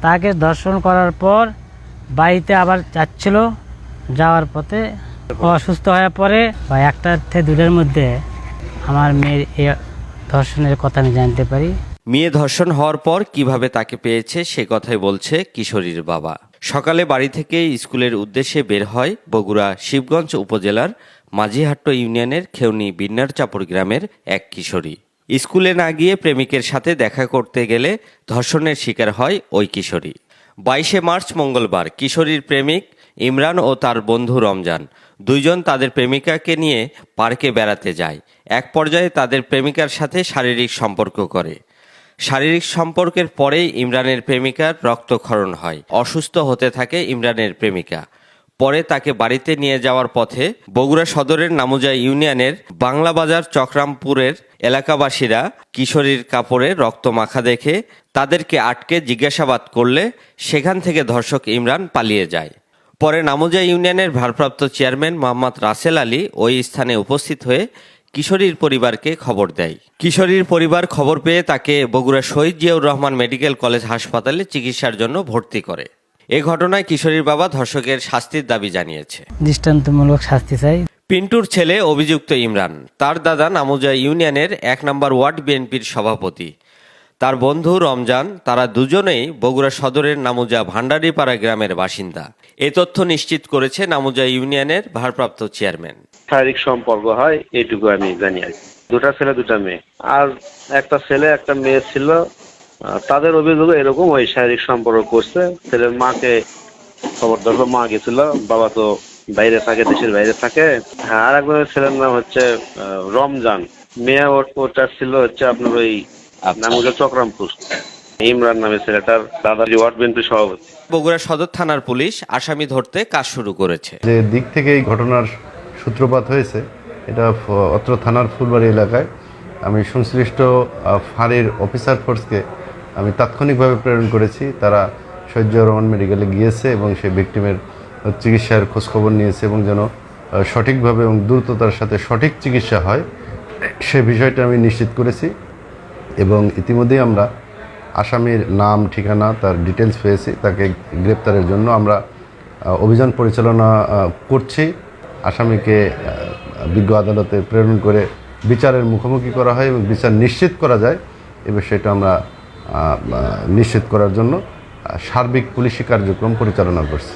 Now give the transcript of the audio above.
তাকে ধর্ষণ করার পর বাড়িতে আবার যাচ্ছিল, যাওয়ার পথে অসুস্থ হয়ে পড়ে বা 1টা থেকে 2টার মধ্যে আমার মেয়ের এই ধর্ষণের কথা আমি জানতে পারি। মেয়ে ধর্ষণ হওয়ার পর কিভাবে তাকে পেয়েছে সে কথাই বলছে কিশোরীর বাবা। সকালে বাড়ি থেকে স্কুলের উদ্দেশ্যে বের হয় বগুড়া শিবগঞ্জ উপজেলার মাঝিহাট্ট ইউনিয়নের খেউনি বিন্নারচাপড় গ্রামের এক কিশোরী। স্কুলে না গিয়ে প্রেমিকের সাথে দেখা করতে গেলে ধর্ষণের শিকার হয় ওই কিশোরী। 22শে মার্চ মঙ্গলবার কিশোরীর প্রেমিক ইমরান ও তার বন্ধু রমজান দুইজন তাদের প্রেমিকাকে নিয়ে পার্কে বেড়াতে যায়। এক পর্যায়ে তাদের প্রেমিকার সাথে শারীরিক সম্পর্ক করে। শারীরিক সম্পর্কের পরেই ইমরানের প্রেমিকার রক্তক্ষরণ হয়। অসুস্থ হতে থাকে ইমরানের প্রেমিকা। পরে তাকে বাড়িতে নিয়ে যাওয়ার পথে বগুড়া সদরের নামুজা ইউনিয়নের বাংলাবাজার চক্রামপুরের এলাকাবাসীরা কিশোরীর কাপড়ে রক্ত মাখা দেখে তাদেরকে আটকে জিজ্ঞাসাবাদ করলে সেখান থেকে ধর্ষক ইমরান পালিয়ে যায়। পরে নামুজা ইউনিয়নের ভারপ্রাপ্ত চেয়ারম্যান মোহাম্মদ রাসেল আলী ওই স্থানে উপস্থিত হয়ে কিশোরীর পরিবারকে খবর দেয়। কিশোরীর পরিবার খবর পেয়ে তাকে বগুড়া শহীদ জিয়াউর রহমান মেডিকেল কলেজ হাসপাতালে চিকিৎসার জন্য ভর্তি করে। এ ঘটনায় কিশোরীর বাবা ধর্ষকের শাস্তির দাবি জানিয়েছে। দৃষ্টান্তমূলক শাস্তি চাই। পিন্টুর ছেলে অভিযুক্ত ইমরান, তার দাদা নামুজা ইউনিয়নের 1 নম্বর ওয়ার্ড বিএনপির সভাপতি। তার বন্ধু রমজান, তারা দুজনেই বগুড়া সদরের নামুজা ভান্ডারীপাড়া গ্রামের বাসিন্দা। এ তথ্য নিশ্চিত করেছে নামুজা ইউনিয়নের ভারপ্রাপ্ত চেয়ারম্যান। শারীরিক সম্পর্ক হয় এইটুকু আমি জানি আর কি। 2টা ছেলে 2টা মেয়ে, আর একটা ছেলে একটা মেয়ে ছিল। তাদের অভিযোগ এরকম ওই শারীরিক সম্পর্ক করছে। ছেলের মাকে খবর ধরলো, মা গেছিল, বাবা তো বাইরে থাকে, দেশের বাইরে থাকে। হ্যাঁ, আর একজনের ছেলের নাম হচ্ছে রমজান, মেয়ে ওটা ছিল হচ্ছে আপনার ওই নামগুলো চক্রামপুর। ইমরান নামে ছেলেটার দাদা ওয়ার্ড বিএনপি সভাপতি। বগুড়া সদর থানার পুলিশ আসামি ধরতে কাজ শুরু করেছে। যে দিক থেকে এই ঘটনার সূত্রপাত হয়েছে, এটা অত্র থানার ফুলবাড়ি এলাকায়। আমি সংশ্লিষ্ট ফাঁড়ির অফিসার ফোর্সকে আমি তাৎক্ষণিকভাবে প্রেরণ করেছি। তারা শহীদ জিয়াউর রহমান মেডিকেলে গিয়েছে এবং সেই ভিকটিমের চিকিৎসার খোঁজখবর নিয়েছে এবং যেন সঠিকভাবে এবং দ্রুততার সাথে সঠিক চিকিৎসা হয় সে বিষয়টা আমি নিশ্চিত করেছি। এবং ইতিমধ্যেই আমরা আসামির নাম, ঠিকানা, তার ডিটেলস পেয়েছি। তাকে গ্রেপ্তারের জন্য আমরা অভিযান পরিচালনা করছি। আসামিকে বিজ্ঞ আদালতে প্রেরণ করে বিচারের মুখোমুখি করা হয় এবং বিচার নিশ্চিত করা যায় এ বিষয়টা আমরা নিশ্চিত করার জন্য সার্বিক পুলিশি কার্যক্রম পরিচালনা করছি।